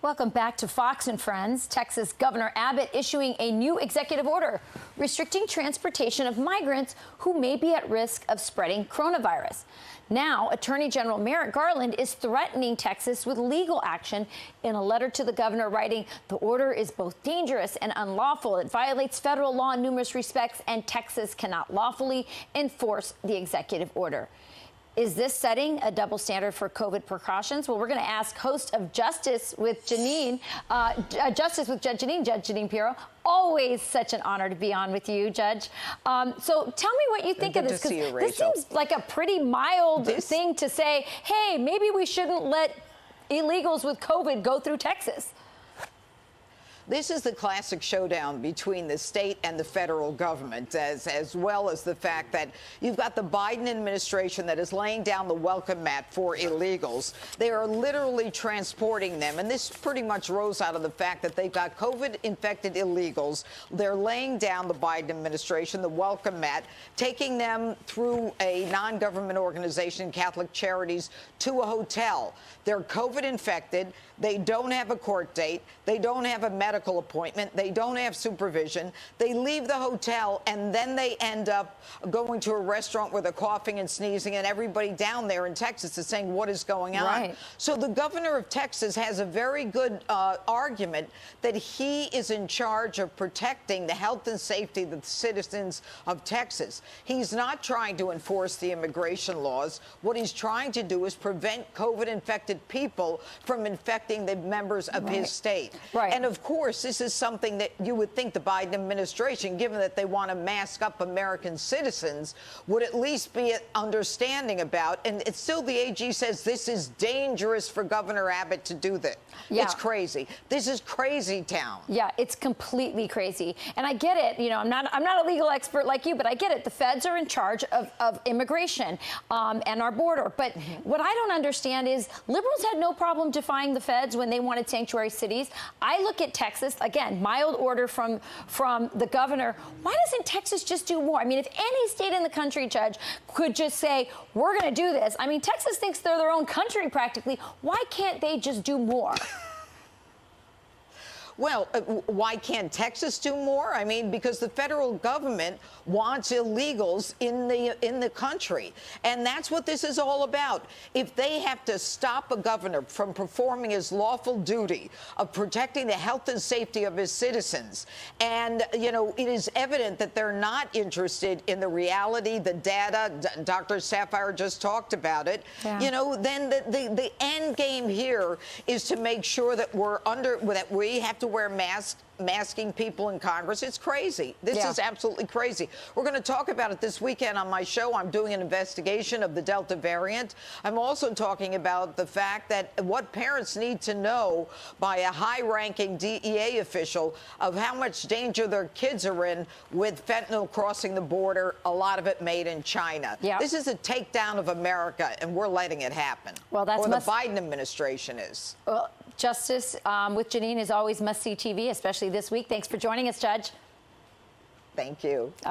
Welcome back to Fox and Friends. Texas Governor Abbott issuing a new executive order restricting transportation of migrants who may be at risk of spreading coronavirus. Now, Attorney General Merrick Garland is threatening Texas with legal action in a letter to the governor, writing, "The order is both dangerous and unlawful. It violates federal law in numerous respects, and Texas cannot lawfully enforce the executive order." Is this setting a double standard for COVID precautions? Well, we're going to ask host of Justice with Jeanine, Justice with Judge Jeanine Pirro. Always such an honor to be on with you, Judge. So tell me what you think of this, because this seems like a pretty mild thing to say, hey, maybe we shouldn't let illegals with COVID go through Texas. This is the classic showdown between the state and the federal government, as well as the fact that you've got the Biden administration that is laying down the welcome mat for illegals. They are literally transporting them, and this pretty much rose out of the fact that they've got COVID-infected illegals. They're laying down, the Biden administration, the welcome mat, taking them through a non-government organization, Catholic Charities, to a hotel. They're COVID-infected. They don't have a court date. They don't have a medical appointment. They don't have supervision. They leave the hotel, and then they end up going to a restaurant where they're coughing and sneezing, and everybody down there in Texas is saying, what is going on? Right. So the governor of Texas has a very good argument that he is in charge of protecting the health and safety of the citizens of Texas. He's not trying to enforce the immigration laws. What he's trying to do is prevent COVID-infected people from infecting the members of his state. Right. And of course, this is something that you would think the Biden administration, given that they want to mask up American citizens, would at least be understanding about. And it's still, the AG says this is dangerous for Governor Abbott to do that. Yeah. It's crazy. This is crazy town. Yeah, it's completely crazy. And I get it. You know, I'm not a legal expert like you, but I get it. The feds are in charge of immigration and our border. But what I don't understand is liberals had no problem defying the feds when they wanted sanctuary cities. I look at Texas, again, mild order from the governor. Why doesn't Texas just do more? I mean, if any state in the country, Judge, could just say, we're going to do this. I mean, Texas thinks they're their own country practically. Why can't they just do more? Well, why can't Texas do more? I mean, because the federal government wants illegals in the country. And that's what this is all about. If they have to stop a governor from performing his lawful duty of protecting the health and safety of his citizens, and, you know, it is evident that they're not interested in the reality, the data, Dr. Sapphire just talked about it, you know, then the end game here is to make sure that that we have to wear masking people in Congress. It's crazy. This is absolutely crazy. We're going to talk about it this weekend on my show. I'm doing an investigation of the Delta variant. I'm also talking about the fact that what parents need to know by a high-ranking DEA official of how much danger their kids are in with fentanyl crossing the border, a lot of it made in China. This is a takedown of America, and we're letting it happen. Well, that's or the Biden administration is. Well, Justice with Jeanine is always must-see TV, especially this week. Thanks for joining us, Judge. Thank you.